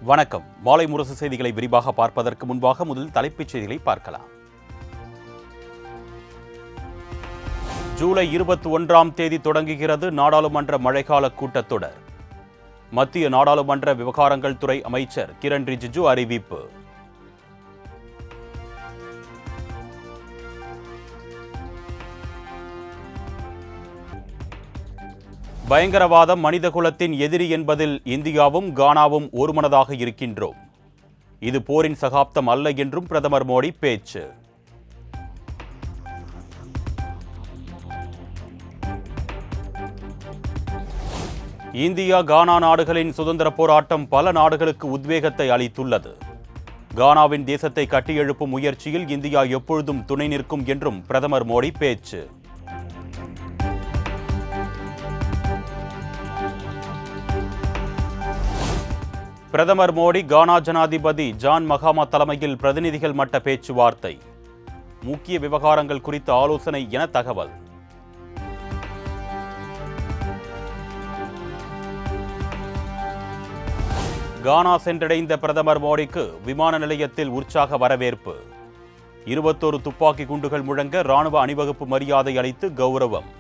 வணக்கம். மாலை முரசு செய்திகளை விரிவாக பார்ப்பதற்கு முன்பாக முதல் தலைப்புச் செய்திகளை பார்க்கலாம். ஜூலை 21ஆம் தேதி தொடங்குகிறது நாடாளுமன்ற மழைக்கால கூட்டத்தொடர். மத்திய நாடாளுமன்ற விவகாரங்கள் துறை அமைச்சர் கிரண் ரிஜிஜு அறிவிப்பு. பயங்கரவாதம் மனிதகுலத்தின் எதிரி என்பதில் இந்தியாவும் கானாவும் ஒருமனதாக இருக்கின்றோம். இது போரின் சகாப்தம் அல்ல என்றும் பிரதமர் மோடி பேச்சு. இந்தியா கானா நாடுகளின் சுதந்திர போராட்டம் பல நாடுகளுக்கு உத்வேகத்தை அளித்துள்ளது. கானாவின் தேசத்தை கட்டியெழுப்பும் முயற்சியில் இந்தியா எப்பொழுதும் துணை நிற்கும் என்றும் பிரதமர் மோடி பேச்சு. பிரதமர் மோடி கானா ஜனாதிபதி ஜான் மகாமா தலைமையில் பிரதிநிதிகள் மட்ட பேச்சுவார்த்தை. முக்கிய விவகாரங்கள் குறித்த ஆலோசனை என தகவல். கானா சென்றடைந்த பிரதமர் மோடிக்கு விமான நிலையத்தில் உற்சாக வரவேற்பு. 21 துப்பாக்கி குண்டுகள் முழங்க ராணுவ அணிவகுப்பு மரியாதை அளித்து கௌரவம்.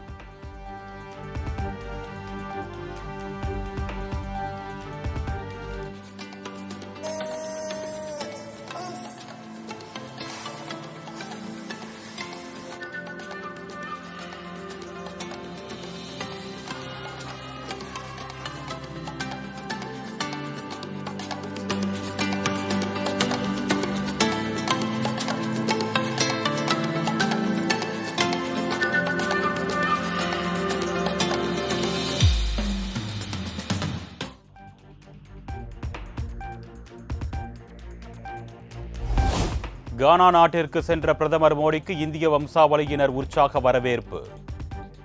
கானா நாட்டிற்கு சென்ற பிரதமர் மோடிக்கு இந்திய வம்சாவளியினர் உற்சாக வரவேற்பு.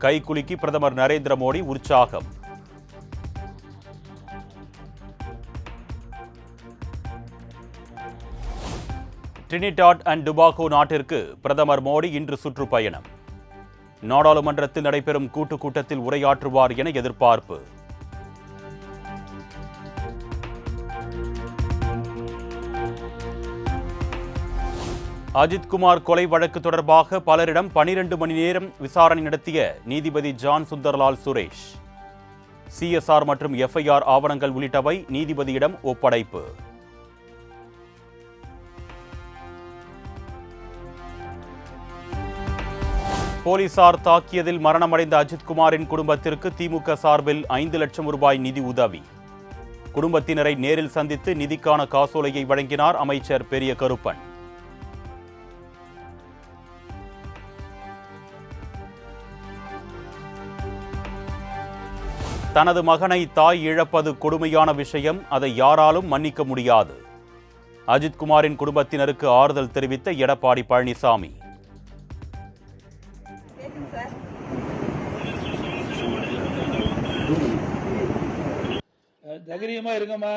கைகுலுக்கி பிரதமர் நரேந்திர மோடி உற்சாகம். டிரினிடாட் அண்ட் டுபாகோ நாட்டிற்கு பிரதமர் மோடி இன்று சுற்றுப்பயணம். நாடாளுமன்றத்தில் நடைபெறும் கூட்டத்தில் உரையாற்றுவார் என எதிர்பார்ப்பு. அஜித்குமார் கொலை வழக்கு தொடர்பாக பலரிடம் 12 மணி நேரம் விசாரணை நடத்திய நீதிபதி ஜான் சுந்தர்லால் சுரேஷ். சிஎஸ்ஆர் மற்றும் எஃப்ஐஆர் ஆவணங்கள் உள்ளிட்டவை நீதிபதியிடம் ஒப்படைப்பு. போலீசார் தாக்கியதில் மரணமடைந்த அஜித்குமாரின் குடும்பத்திற்கு திமுக சார்பில் 5 லட்சம் ரூபாய் நிதி உதவி. குடும்பத்தினரை நேரில் சந்தித்து நிதிக்கான காசோலையை வழங்கினார் அமைச்சர் பெரிய கருப்பன். தனது மகனை தாய் இழப்பது கொடுமையான விஷயம், அதை யாராலும் மன்னிக்க முடியாது. அஜித்குமாரின் குடும்பத்தினருக்கு ஆறுதல் தெரிவித்த எடப்பாடி பழனிசாமி. தைரியமா இருங்கம்மா,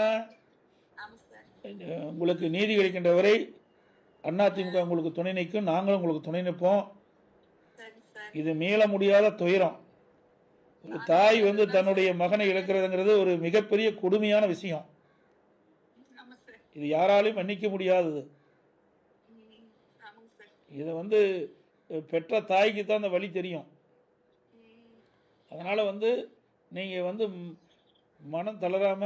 உங்களுக்கு நீதி கிடைக்கின்ற வரை அதிமுக உங்களுக்கு துணை நிற்கும், நாங்களும் உங்களுக்கு துணை நிற்போம். இது மீள முடியாத துயரம். ஒரு தாய் தன்னுடைய மகனை இழக்கிறதுங்கிறது ஒரு மிகப்பெரிய கொடுமையான விஷயம். இது யாராலையும் மன்னிக்க முடியாதது. இதை பெற்ற தாய்க்கு தான் அந்த வலி தெரியும். அதனால நீங்க மனம் தளராம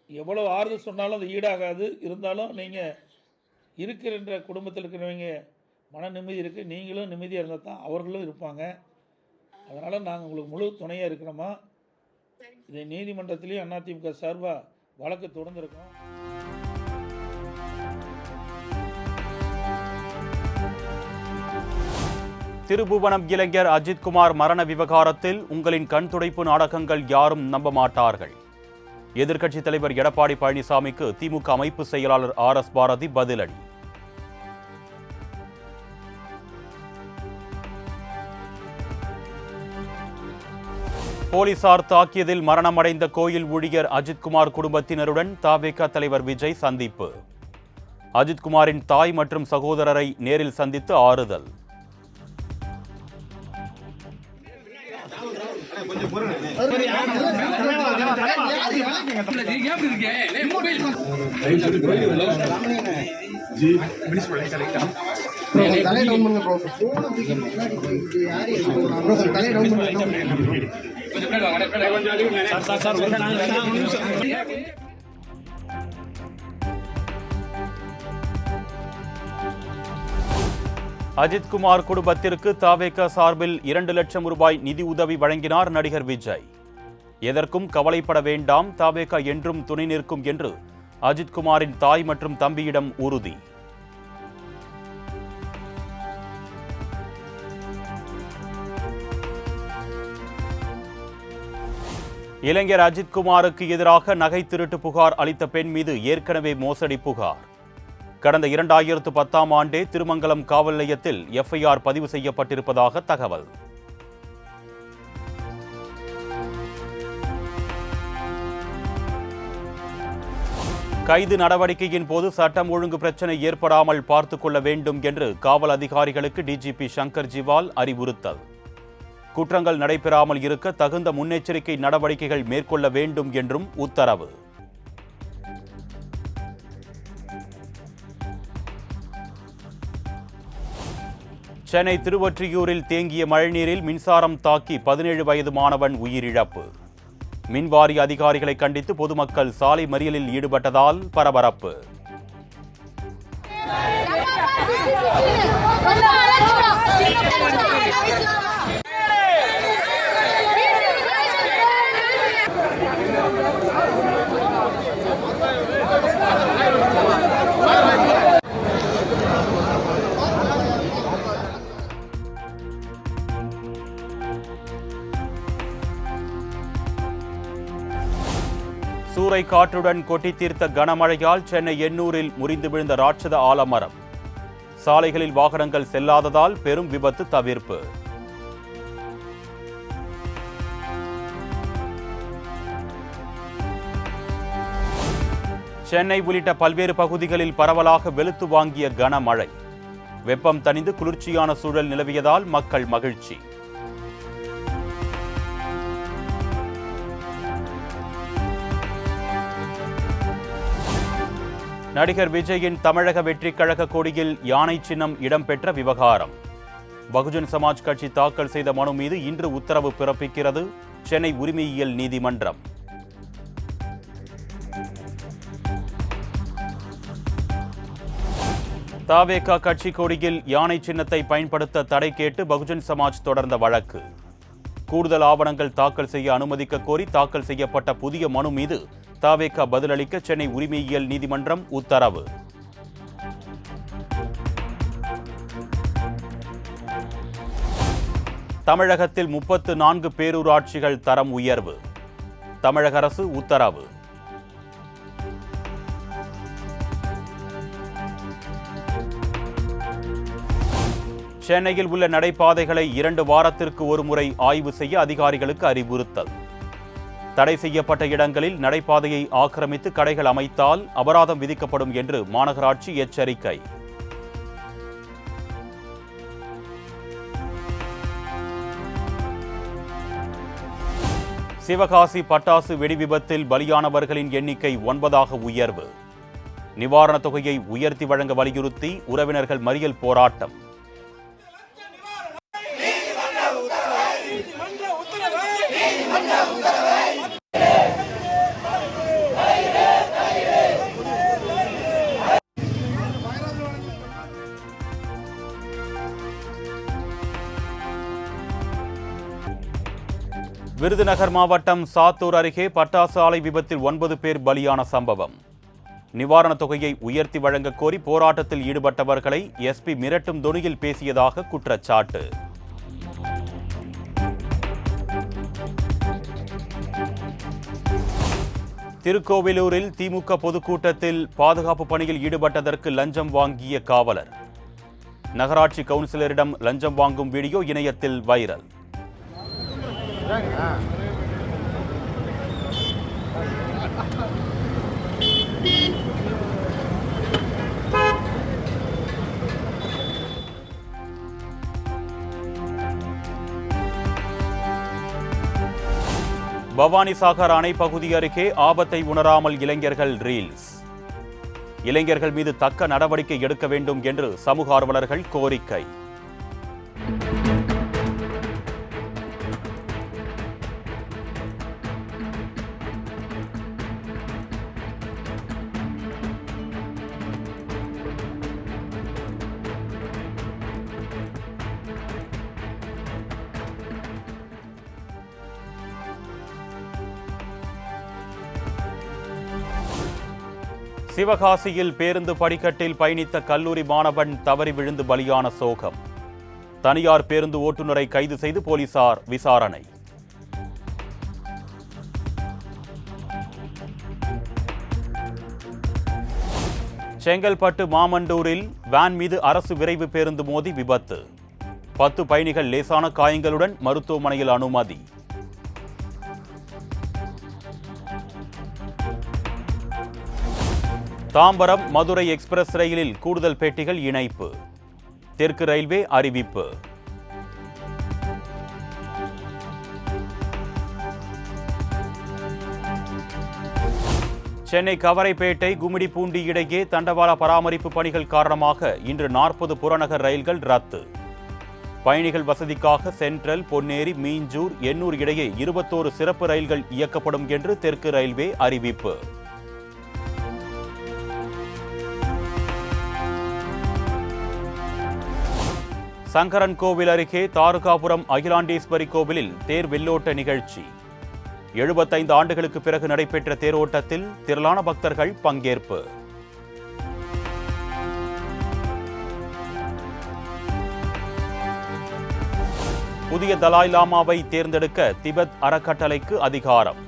எவ்வளவு ஆறுதல் சொன்னாலும் அது ஈடாகாது. இருந்தாலும் நீங்க இருக்கிற குடும்பத்தில் இருக்கிறவங்க மன நிம்மதி இருக்கு, நீங்களும் நிம்மதியாக இருந்தால் தான் அவர்களும் இருப்பாங்க. அதனால் நாங்கள் உங்களுக்கு முழு துணையாக இருக்கிறோமா. இதை நீதிமன்றத்திலையும் அதிமுக சார்பாக வழக்கு தொடர்ந்துருக்கோம். திருபுவனம் இளைஞர் அஜித்குமார் மரண விவகாரத்தில் உங்களின் கண் துடைப்பு நாடகங்கள் யாரும் நம்ப மாட்டார்கள். எதிர்க்கட்சித் தலைவர் எடப்பாடி பழனிசாமிக்கு திமுக அமைப்பு செயலாளர் RS பாரதி பதிலடி. போலீசார் தாக்கியதில் மரணமடைந்த கோயில் ஊழியர் அஜித்குமார் குடும்பத்தினருடன் தவேக தலைவர் விஜய் சந்திப்பு. அஜித்குமாரின் தாய் மற்றும் சகோதரரை நேரில் சந்தித்து ஆறுதல். கொஞ்சம் அஜித்குமார் குடும்பத்திற்கு தாவேக சார்பில் 2 லட்சம் ரூபாய் நிதி உதவி வழங்கினார் நடிகர் விஜய். எதற்கும் கவலைப்பட வேண்டாம், தாவேக என்றும் துணை நிற்கும் என்று அஜித்குமாரின் தாய் மற்றும் தம்பியிடம் உறுதி. இளைஞர் அஜித்குமாருக்கு எதிராக நகை திருட்டு புகார் அளித்த பெண் மீது ஏற்கனவே மோசடி புகார். கடந்த 2010ஆம் ஆண்டே திருமங்கலம் காவல் நிலையத்தில் எஃப்ஐஆர் பதிவு செய்யப்பட்டிருப்பதாக தகவல். கைது நடவடிக்கையின் போது சட்டம் ஒழுங்கு பிரச்சினை ஏற்படாமல் பார்த்துக் கொள்ள வேண்டும் என்று காவல் அதிகாரிகளுக்கு டிஜிபி சங்கர் ஜிவால் அறிவுறுத்தல். குற்றங்கள் நடைபெறாமல் இருக்க தகுந்த முன்னெச்சரிக்கை நடவடிக்கைகள் மேற்கொள்ள வேண்டும் என்றும் உத்தரவு. சென்னை திருவொற்றியூரில் தேங்கிய மழைநீரில் மின்சாரம் தாக்கி 17 வயது மாணவன் உயிரிழப்பு. மின்வாரிய அதிகாரிகளை கண்டித்து பொதுமக்கள் சாலை மறியலில் ஈடுபட்டதால் பரபரப்பு. சூறை காற்றுடன் கொட்டி தீர்த்த கனமழையால் சென்னை எண்ணூரில் முறிந்து விழுந்த ராட்சத ஆலமரம். சாலைகளில் வாகனங்கள் செல்லாததால் பெரும் விபத்து தவிர்ப்பு. சென்னை உள்ளிட்ட பல்வேறு பகுதிகளில் பரவலாக வெளுத்து வாங்கிய கனமழை. வெப்பம் தணிந்து குளிர்ச்சியான சூழல் நிலவியதால் மக்கள் மகிழ்ச்சி. நடிகர் விஜயின் தமிழக வெற்றிக் கழக கொடியில் யானை சின்னம் இடம்பெற்ற விவகாரம். பகுஜன் சமாஜ் கட்சி தாக்கல் செய்த மனு மீது இன்று உத்தரவு பிறப்பிக்கிறது சென்னை உரிமையியல் நீதிமன்றம். தாவேகா கட்சி கொடியில் யானை சின்னத்தை பயன்படுத்த தடை கேட்டு பகுஜன் சமாஜ் தொடர்ந்த வழக்கு. கூடுதல் ஆவணங்கள் தாக்கல் செய்ய அனுமதிக்க கோரி தாக்கல் செய்யப்பட்ட புதிய மனு மீது தாவேகா பதிலளிக்க சென்னை உரிமையியல் நீதிமன்றம் உத்தரவு. தமிழகத்தில் 34 பேரூராட்சிகள் தரம் உயர்வு. தமிழக அரசு உத்தரவு. சென்னையில் உள்ள நடைபாதைகளை 2 வாரத்திற்கு ஒருமுறை ஆய்வு செய்ய அதிகாரிகளுக்கு அறிவுறுத்தல். தடை செய்யப்பட்ட இடங்களில் நடைபாதையை ஆக்கிரமித்து கடைகள் அமைத்தால் அபராதம் விதிக்கப்படும் என்று மாநகராட்சி எச்சரிக்கை. சிவகாசி பட்டாசு வெடி விபத்தில் பலியானவர்களின் எண்ணிக்கை 9ஆக உயர்வு. நிவாரணத் தொகையை உயர்த்தி வழங்க வலியுறுத்தி உறவினர்கள் மறியல் போராட்டம். விருதுநகர் மாவட்டம் சாத்தூர் அருகே பட்டாசு ஆலை விபத்தில் 9 பேர் பலியான சம்பவம். நிவாரணத் தொகையை உயர்த்தி வழங்க கோரி போராட்டத்தில் ஈடுபட்டவர்களை எஸ்பி மிரட்டும் தொனியில் பேசியதாக குற்றச்சாட்டு. திருக்கோவிலூரில் திமுக பொதுக்கூட்டத்தில் பாதுகாப்பு பணியில் ஈடுபட்டதற்கு லஞ்சம் வாங்கிய காவலர். நகராட்சி கவுன்சிலரிடம் லஞ்சம் வாங்கும் வீடியோ இணையத்தில் வைரல். பவானிசாகர் அணை பகுதி அருகே ஆபத்தை உணராமல் இளைஞர்கள் ரீல்ஸ். இளைஞர்கள் மீது தக்க நடவடிக்கை எடுக்க வேண்டும் என்று சமூக ஆர்வலர்கள் கோரிக்கை. சிவகாசியில் பேருந்து படிக்கட்டில் பயணித்த கல்லூரி மாணவன் தவறி விழுந்து பலியான சோகம். தனியார் பேருந்து ஓட்டுநரை கைது செய்து போலீசார் விசாரணை. செங்கல்பட்டு மாமண்டூரில் வேன் மீது அரசு விரைவு பேருந்து மோதி விபத்து. 10 பயணிகள் லேசான காயங்களுடன் மருத்துவமனையில் அனுமதி. தாம்பரம் மதுரை எக்ஸ்பிரஸ் ரயிலில் கூடுதல் பெட்டிகள் இணைப்பு. தெற்கு ரயில்வே அறிவிப்பு. சென்னை கவரைப்பேட்டை கும்மிடிப்பூண்டி இடையே தண்டவாள பராமரிப்பு பணிகள் காரணமாக இன்று 40 புறநகர் ரயில்கள் ரத்து. பயணிகள் வசதிக்காக சென்ட்ரல், பொன்னேரி, மீஞ்சூர், எண்ணூர் இடையே 21 சிறப்பு ரயில்கள் இயக்கப்படும் என்று தெற்கு ரயில்வே அறிவிப்பு. சங்கரன் கோவில் அருகே தாருகாபுரம் அகிலாண்டேஸ்வரி கோவிலில் தேர் வெள்ளோட்ட நிகழ்ச்சி. 75 ஆண்டுகளுக்கு பிறகு நடைபெற்ற தேரோட்டத்தில் திரளான பக்தர்கள் பங்கேற்பு. புதிய தலாய் லாமாவை தேர்ந்தெடுக்க திபெத் அறக்கட்டளைக்கு அதிகாரம்.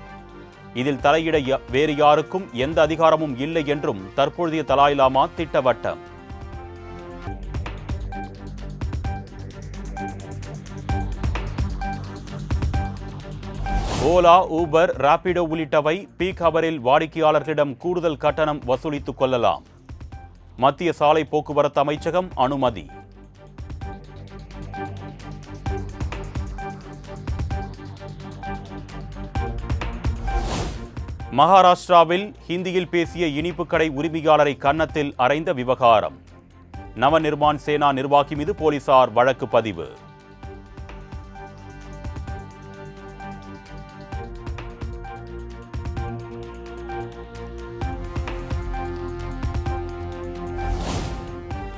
இதில் தலையிட வேறு யாருக்கும் எந்த அதிகாரமும் இல்லை என்றும் தற்போதைய தலாய் லாமா திட்டவட்டம். ஓலா, ஊபர், ராபிடோ உள்ளிட்டவை பீக் ஹவரில் வாடிக்கையாளர்களிடம் கூடுதல் கட்டணம் வசூலித்துக் கொள்ளலாம். மத்திய சாலை போக்குவரத்து அமைச்சகம் அனுமதி. மகாராஷ்டிராவில் ஹிந்தியில் பேசிய இனிப்பு கடை உரிமையாளரை கன்னத்தில் அறைந்த விவகாரம். நவ நிர்மாண் சேனா நிர்வாகி மீது போலீசார் வழக்கு பதிவு.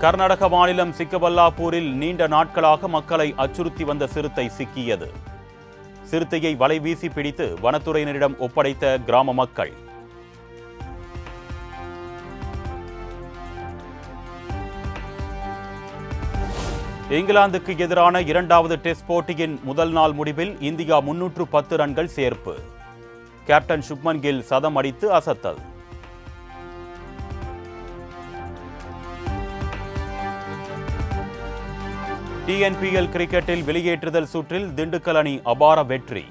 கர்நாடக மாநிலம் சிக்கபல்லாப்பூரில் நீண்ட நாட்களாக மக்களை அச்சுறுத்தி வந்த சிறுத்தை சிக்கியது. சிறுத்தையை வலைவீசி பிடித்து வனத்துறையினரிடம் ஒப்படைத்த கிராம மக்கள். இங்கிலாந்துக்கு எதிரான 2வது டெஸ்ட் போட்டியின் முதல் நாள் முடிவில் இந்தியா 310 ரன்கள் சேர்ப்பு. கேப்டன் சுப்மன் கில் சதம் அடித்து அசத்தல். TNPL கிரிக்கெட்டில் வெளியேற்றுதல் சுற்றில் திண்டுக்கல் அணி அபார வெற்றி.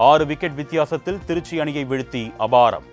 6 விக்கெட் வித்தியாசத்தில் திருச்சி அணியை வீழ்த்தி அபாரம்.